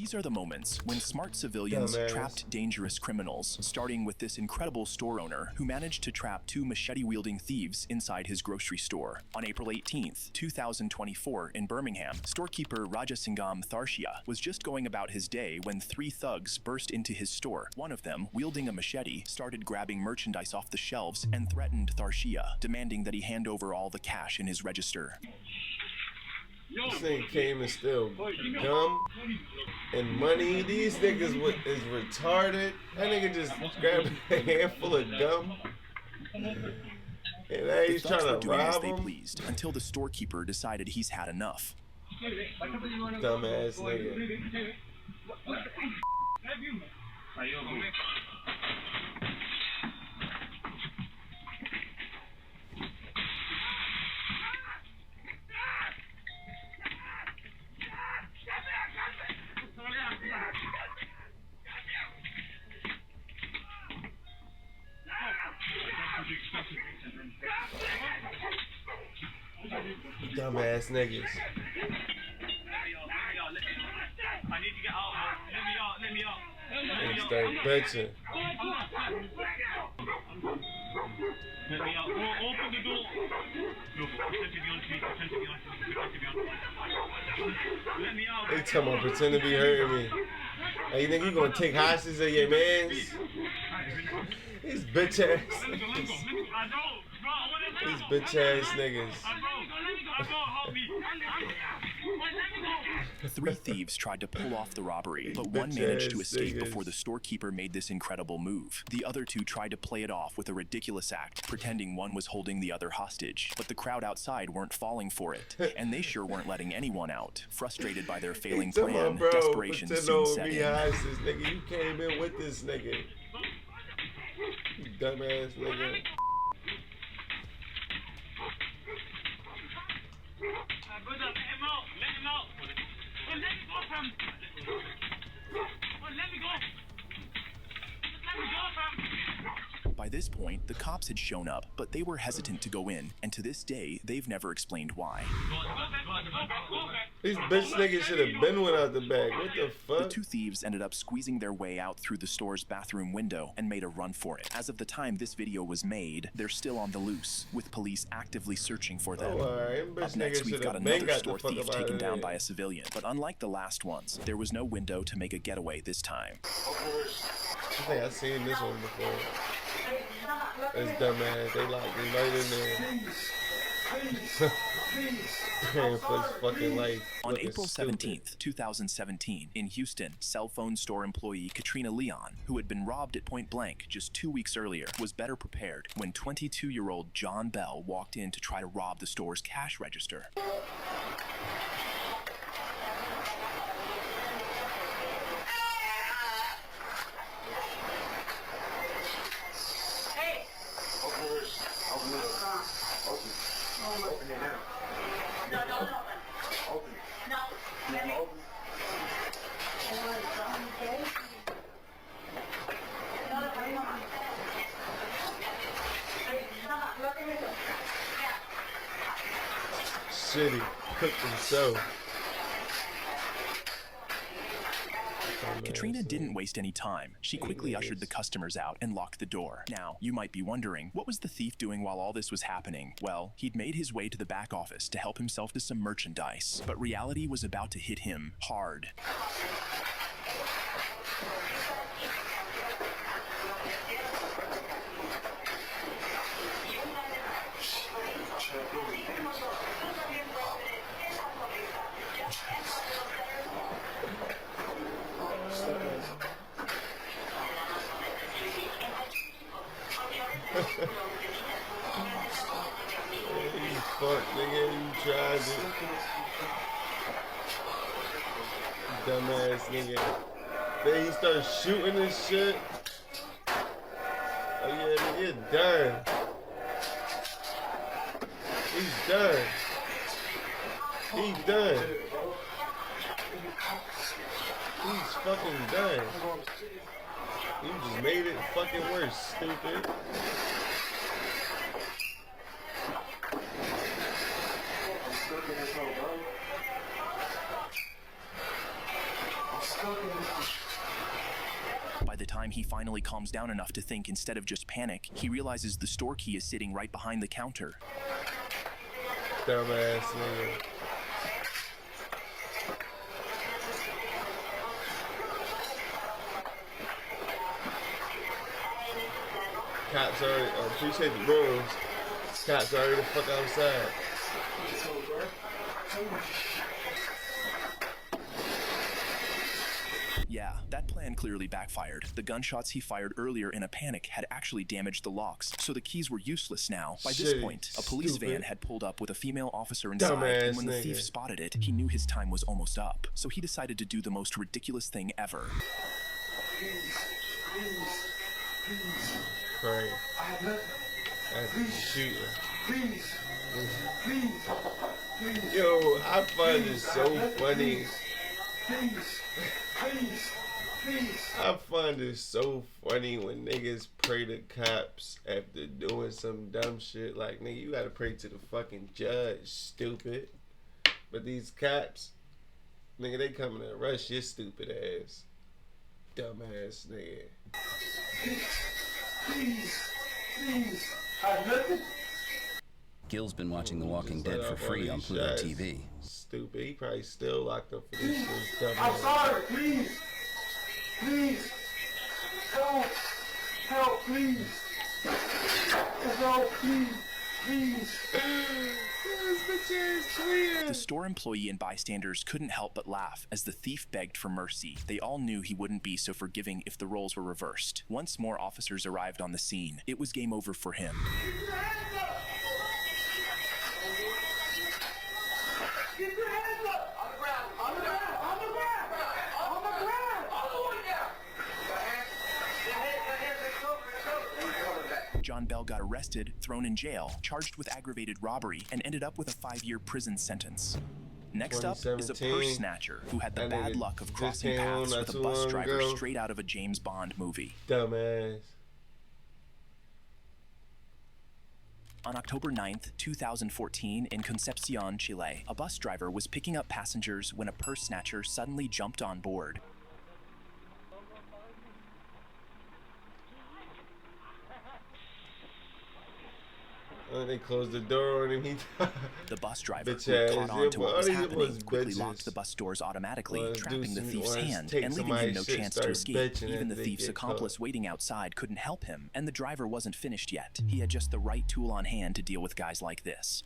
These are the moments when smart civilians trapped dangerous criminals, starting with this incredible store owner who managed to trap two machete-wielding thieves inside his grocery store. On April 18th, 2024 in Birmingham, storekeeper Rajasingam Tharshia was just going about his day when three thugs burst into his store. One of them, wielding a machete, started grabbing merchandise off the shelves and threatened Tharshia, demanding that he hand over all the cash in his register. This thing came and still gum and money. These niggas is retarded. That nigga just grabbed a handful of gum and now he's trying to rob him. Pleased, until the storekeeper decided he's had enough. Dumbass nigga. Dumbass niggas. I need to get out. Let me out. They start bitching. Let me out. Open the door. Look, pretend to be on me. Let me out. They talking about pretend to be hurting me. Hey, you think you gonna take hostages of your mans? These bitch ass niggas. These bitch ass niggas. Three thieves tried to pull off the robbery, but one managed to escape before the storekeeper made this incredible move. The other two tried to play it off with a ridiculous act, pretending one was holding the other hostage. But the crowd outside weren't falling for it, and they sure weren't letting anyone out. Frustrated by their failing plan, desperation soon set in. Nigga, you came in with this nigga. You dumbass nigga. By this point, the cops had shown up, but they were hesitant to go in, and to this day, they've never explained why. These bitch niggas should have been without the bag. What the fuck? The two thieves ended up squeezing their way out through the store's bathroom window and made a run for it. As of the time this video was made, they're still on the loose, with police actively searching for them. Up next, we've got another store thief taken down by a civilian, but unlike the last ones, there was no window to make a getaway this time. I think I've seen this one before. It's dumbass. They locked me right in there. Paying for his fucking life. On April 17th, 2017, in Houston, cell phone store employee Katrina Leon, who had been robbed at point blank just 2 weeks earlier, was better prepared when 22-year-old John Bell walked in to try to rob the store's cash register. Open it now. No, don't open. Open it. No, let me open. Shitty. Cooked himself. Katrina didn't waste any time. She quickly ushered the customers out and locked the door. Now, you might be wondering, what was the thief doing while all this was happening? Well, he'd made his way to the back office to help himself to some merchandise. But reality was about to hit him hard. Fuck, nigga, you tried it. Dumbass nigga. Then he started shooting this shit. Oh yeah, nigga, done. He's done. He's done. He's fucking done. You just made it fucking worse, stupid. he finally calms down enough to think instead of just panic, he realizes the store key is sitting right behind the counter. Dumbass nigga. Cops already, appreciate the rooms. Cops already the fuck outside. Yeah, that plan clearly backfired. The gunshots he fired earlier in a panic had actually damaged the locks, so the keys were useless now. By this point, a police van had pulled up with a female officer inside, and when the thief spotted it, he knew his time was almost up. So he decided to do the most ridiculous thing ever. Pray. Please. Yo, I find it so funny. I find it so funny when niggas pray to cops after doing some dumb shit. Like, nigga, you gotta pray to the fucking judge, stupid. But these cops, nigga, they coming to arrest your stupid ass. Dumbass nigga. Please. Gil's been watching The Walking Dead for free on Pluto TV. Stupid. He probably still locked up for this shit. I'm sorry, please. Help, please. Help, please. The store employee and bystanders couldn't help but laugh as the thief begged for mercy. They all knew he wouldn't be so forgiving if the roles were reversed. Once more officers arrived on the scene, it was game over for him. Get your hands up! On the ground! On the ground! On the ground! On the ground! All the way down! John Bell got arrested, thrown in jail, charged with aggravated robbery, and ended up with a 5-year prison sentence. Next up is a purse snatcher who had the bad luck of crossing paths with a bus driver straight out of a James Bond movie. Dumbass. On October 9th, 2014, in Concepcion, Chile, a bus driver was picking up passengers when a purse snatcher suddenly jumped on board. They closed the door on him. The bus driver, who caught on to what was happening, quickly locked the bus doors automatically, trapping the thief's hand and leaving him no chance to escape. Even the thief's accomplice waiting outside couldn't help him, and the driver wasn't finished yet. He had just the right tool on hand to deal with guys like this.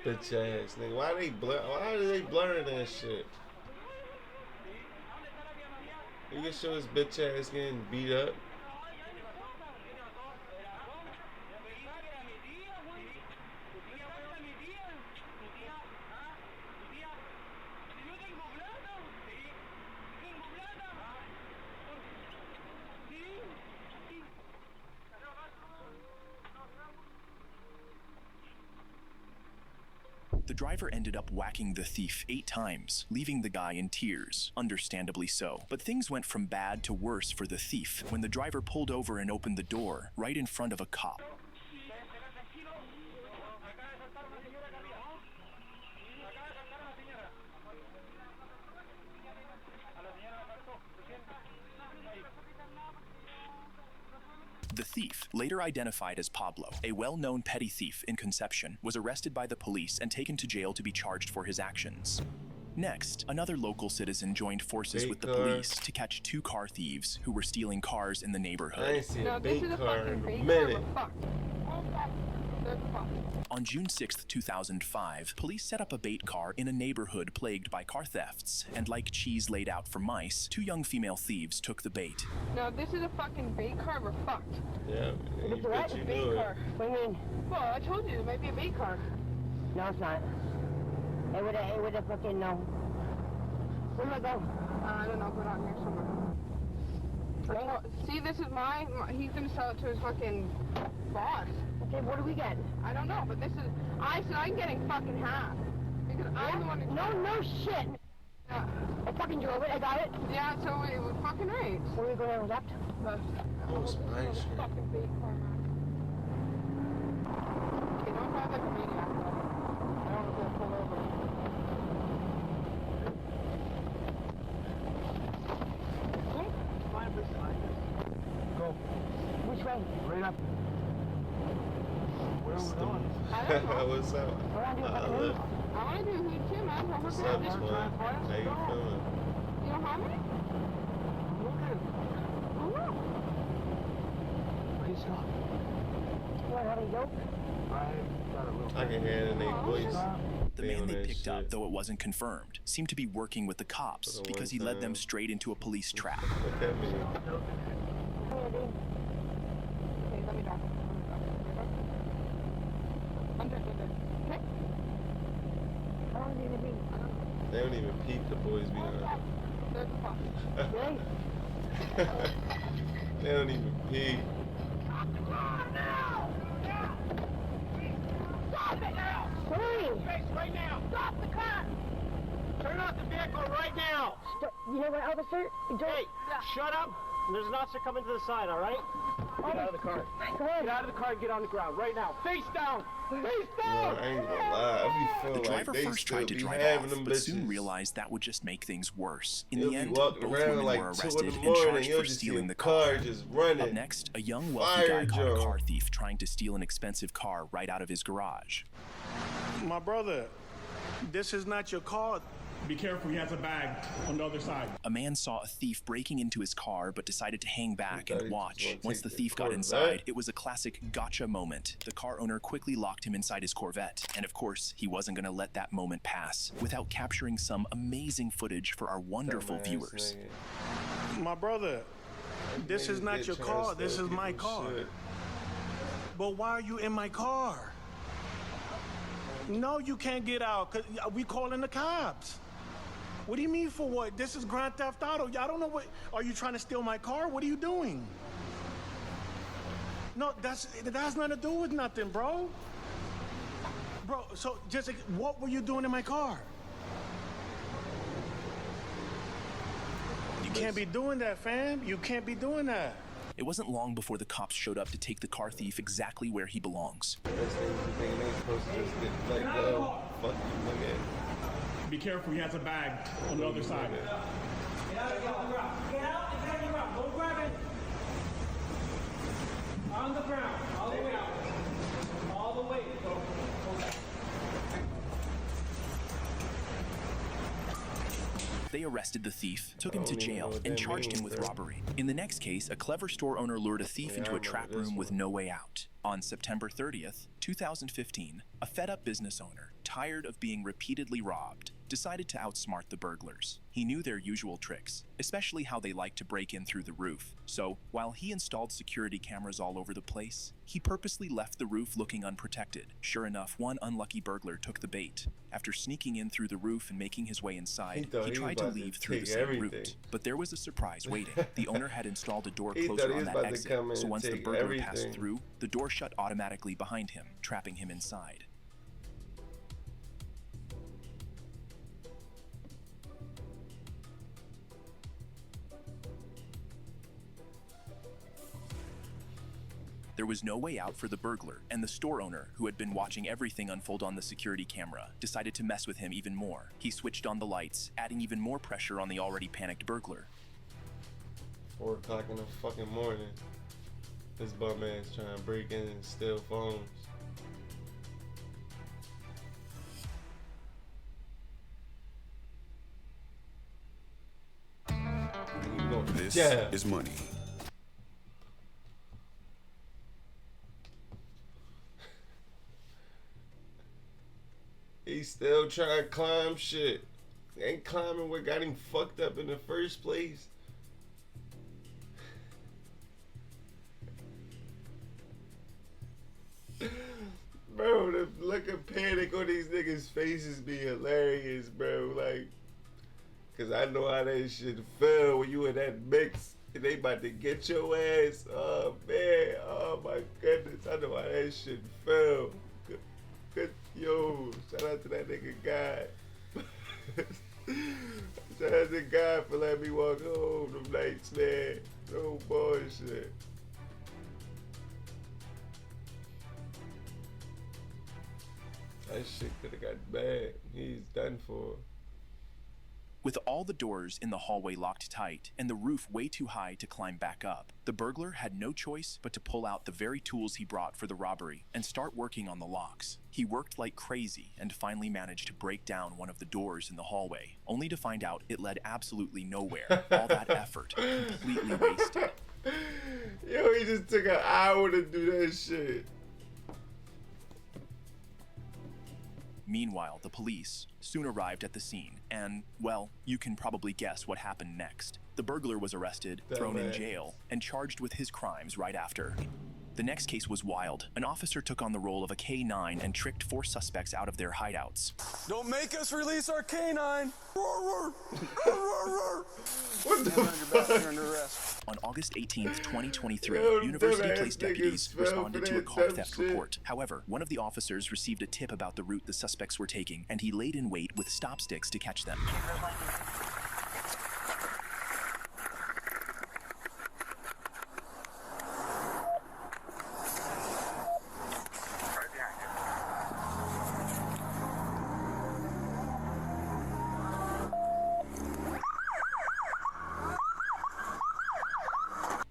Bitch ass nigga. Why are they blurring that shit? You can show his bitch ass getting beat up. The driver ended up whacking the thief 8 times, leaving the guy in tears, understandably so. But things went from bad to worse for the thief when the driver pulled over and opened the door right in front of a cop. The thief, later identified as Pablo, a well-known petty thief in Concepcion, was arrested by the police and taken to jail to be charged for his actions. Next, another local citizen joined forces with the police to catch 2 car thieves who were stealing cars in the neighborhood. I ain't seen a bait car in a minute. On June 6, 2005, police set up a bait car in a neighborhood plagued by car thefts, and like cheese laid out for mice, 2 young female thieves took the bait. No, this is a fucking bait car, we're fucked. Yeah, you bet you knew it. What do you mean? Well, I told you, it might be a bait car. No, it's not. It would have fucking, no. Where do I go? I don't know, go down here somewhere. Oh, see, this is he's gonna sell it to his fucking boss. Okay, what do we get? I don't know, but this is, I said I'm getting fucking half. Because I'm the one who... No shit! Yeah. I fucking drove it, I got it. Yeah, so it was fucking right. Where are we going on left? Left. Oh, it's my shit. Fucking bait car, man. Okay, don't drive like a maniac, though. I don't want to get pulled over. way? Right up. Where are we going? What's up? We're gonna do a fucking move. I want to do a hood too, man. So What's we're up, good. twin? How you feeling? You don't have any? Looking. Oh, no. Please stop. You wanna have any dope? I've got a little. I can hear it in their voice. The man they picked up, though it wasn't confirmed, seemed to be working with the cops because he led them straight into a police trap. Look at me. Come here, dude. Okay, let me drop it. Under. Okay? How long is it gonna be? They don't even peep the boys behind. There's the clock. Really? They don't even peep. Stop it now! Hurry! Face right now! Stop the car! Turn off the vehicle right now! You know what, officer? You don't... Hey, shut up. There's an officer coming to the side, all right? Get out of the car. Go ahead. Get out of the car and get on the ground right now. Face down! Face No, down! I ain't gonna lie. I be The feeling like driver they first still tried to be drive having off, them but soon bitches. realized that would just make things worse. In You'll the be end, walking both around women like were 2 in arrested the and morning. charged You'll for just see stealing a the car car. just running. Up next, a young wealthy Fire guy caught a drill. car thief trying to steal an expensive car right out of his garage. My brother, this is not your car. Be careful, he has a bag on the other side. A man saw a thief breaking into his car but decided to hang back thought and he watch. was gonna Once take the the thief got Corvette? inside, it was a classic gotcha moment. The car owner quickly locked him inside his Corvette. And of course, he wasn't going to let that moment pass without capturing some amazing footage for our wonderful Dumbass viewers. nigga. My brother, this is Niggas not get your trying car. to This steal is my people's car. shit. But why are you in my car? No, you can't get out, 'cause we calling the cops. What do you mean for what? This is Grand Theft Auto. I don't know what. Are you trying to steal my car? What are you doing? No, that has nothing to do with nothing, bro. Bro, so just what were you doing in my car? You can't be doing that, fam. You can't be doing that. It wasn't long before the cops showed up to take the car thief exactly where he belongs. That's the thing. They ain't supposed to just get let go. Fuck you, nigga. Be careful, he has a bag on the other side. Get out and get on the ground. Get out and get on the ground. Don't grab it. On the ground. All the way out. All the way. They arrested the thief, took him I to don't even know jail, what and that charged him means, with though. robbery. In the next case, a clever store owner lured a thief Yeah, I into a remember trap this room with one. no way out. On September 30th, 2015, a fed-up business owner, tired of being repeatedly robbed, decided to outsmart the burglars. He knew their usual tricks, especially how they like to break in through the roof. So, while he installed security cameras all over the place, he purposely left the roof looking unprotected. Sure enough, one unlucky burglar took the bait. After sneaking in through the roof and making his way inside, thought he he was tried to about to leave through the take same everything. route. But there was a surprise waiting. The owner had installed a door He thought closer he on was that about to exit, come in so and once the take burglar passed everything. through, the door shut automatically behind him, trapping him inside. There was no way out for the burglar, and the store owner, who had been watching everything unfold on the security camera, decided to mess with him even more. He switched on the lights, adding even more pressure on the already panicked burglar. 4 o'clock in the fucking morning. This bum ass trying to break in and steal phones. You gonna This jab. is money. He still trying to climb shit. Ain't climbing what got him fucked up in the first place. Bro, the look of panic on these niggas' faces be hilarious, bro. Like, cause I know how that shit feel when you in that mix and they about to get your ass. Oh man, oh my goodness, I know how that shit feel. Good, yo, shout out to that nigga guy. Shout out to God for letting me walk home them nights, man. No bullshit. That shit could have got bad. He's done for. With all the doors in the hallway locked tight and the roof way too high to climb back up, the burglar had no choice but to pull out the very tools he brought for the robbery and start working on the locks. He worked like crazy and finally managed to break down one of the doors in the hallway, only to find out it led absolutely nowhere. All that effort completely wasted. Yo, he just took an hour to do that shit. Meanwhile, the police soon arrived at the scene, and, well, you can probably guess what happened next. The burglar was arrested, thrown in jail, and charged with his crimes right after. The next case was wild. An officer took on the role of a K-9 and tricked 4 suspects out of their hideouts. Don't make us release our K-9! What the fuck? On August 18th, 2023, University Place deputies responded to a car theft report. However, one of the officers received a tip about the route the suspects were taking, and he laid in wait with stop sticks to catch them.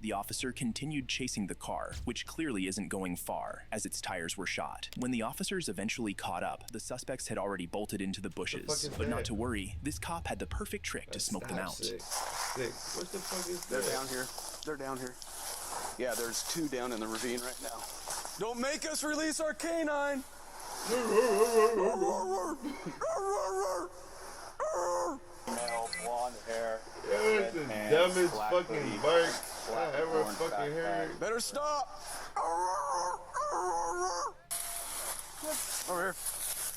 The officer continued chasing the car, which clearly isn't going far, as its tires were shot. When the officers eventually caught up, the suspects had already bolted into the bushes. But not to worry, this cop had the perfect trick to smoke them out. Sick. What the fuck is that? They're down here. They're down here. Yeah, there's 2 down in the ravine right now. Don't make us release our K-9! Male, blonde hair. Yo, that's the dumbest fucking bark I ever fucking heard. Better stop! Over here.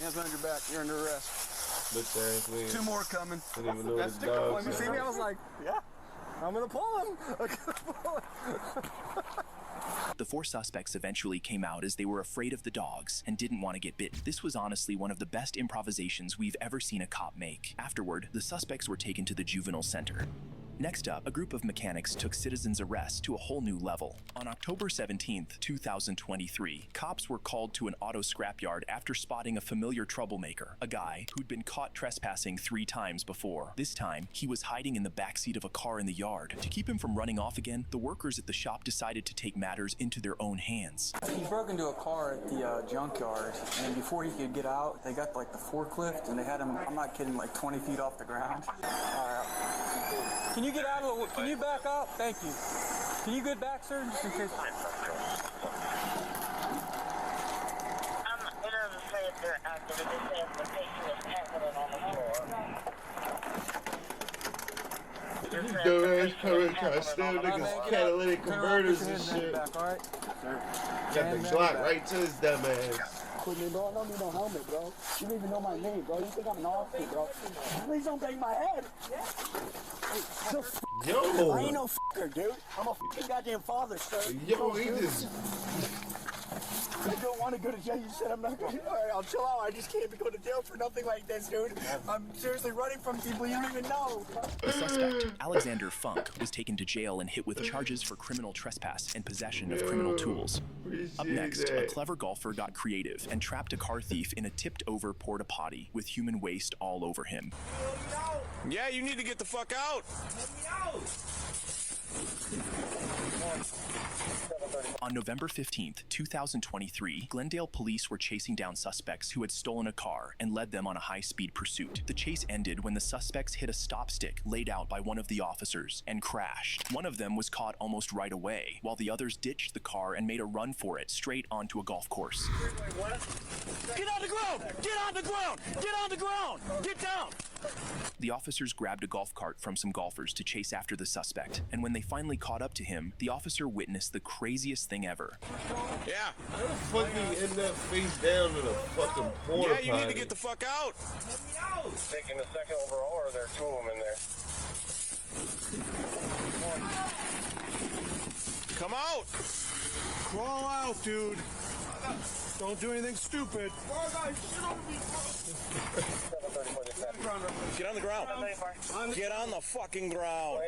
Hands behind your back. You're under arrest. Bitch ass man. 2 more coming. I didn't even know the dog. You see me? I was like, yeah, I'm gonna pull him. I'm gonna pull him. The 4 suspects eventually came out as they were afraid of the dogs and didn't want to get bitten. This was honestly one of the best improvisations we've ever seen a cop make. Afterward, the suspects were taken to the juvenile center. Next up, a group of mechanics took citizens' arrest to a whole new level. On October 17th, 2023, cops were called to an auto scrapyard after spotting a familiar troublemaker, a guy who'd been caught trespassing 3 times before. This time, he was hiding in the backseat of a car in the yard. To keep him from running off again, the workers at the shop decided to take matters into their own hands. He broke into a car at the junkyard, and before he could get out, they got like the forklift, and they had him, I'm not kidding, like 20 feet off the ground. Can you get out of the, can you back up? Thank you. Can you get back, sir, just in case? It doesn't say if they're active, it just says the patient is happening on the floor. Dumbass coming trying to steal niggas' catalytic converters and shit. Back, all right? Got the Glock right to his dumb ass. Quit me, bro. I don't need no helmet, bro. You don't even know my name, bro. You think I'm an officer, bro. Please don't bang my head. Yo! I ain't no fucker, dude. I'm a fucking goddamn father, sir. Yo, he just... I don't want to go to jail. You said I'm not going to. All right, I'll chill out. I just can't be going to jail for nothing like this, dude. I'm seriously running from people you don't even know. The suspect, Alexander Funk, was taken to jail and hit with charges for criminal trespass and possession of criminal tools. Up next, a clever golfer got creative and trapped a car thief in a tipped-over porta-potty with human waste all over him. Yeah, you need to get the fuck out. On November 15th, 2023, Glendale police were chasing down suspects who had stolen a car and led them on a high-speed pursuit. The chase ended when the suspects hit a stop stick laid out by one of the officers and crashed. One of them was caught almost right away, while the others ditched the car and made a run for it straight onto a golf course. Get on the ground! Get on the ground! Get on the ground! Get down! The officers grabbed a golf cart from some golfers to chase after the suspect, and when they finally caught up to him, the officer witnessed the craziest thing ever. Yeah. How the fuck do you end up face down in a fucking porta potty? Yeah, you need to get the fuck out. Taking the second overall, or are there 2 of them in there? Come out. Crawl out, dude. Don't do anything stupid. Get on the ground. Get on the fucking ground.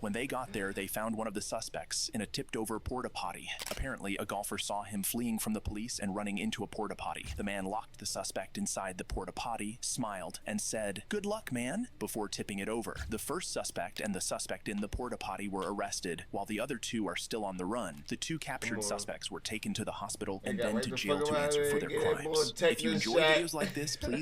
When they got there, they found one of the suspects in a tipped-over porta-potty. Apparently, a golfer saw him fleeing from the police and running into a porta-potty. The man locked the suspect inside the porta-potty, smiled, and said, "Good luck, man," before tipping it over. The first suspect and the suspect in the porta-potty were arrested, while the other two are still on the run. The two captured suspects were taken to the hospital and then to jail to answer for their crimes. If you enjoy videos like this, please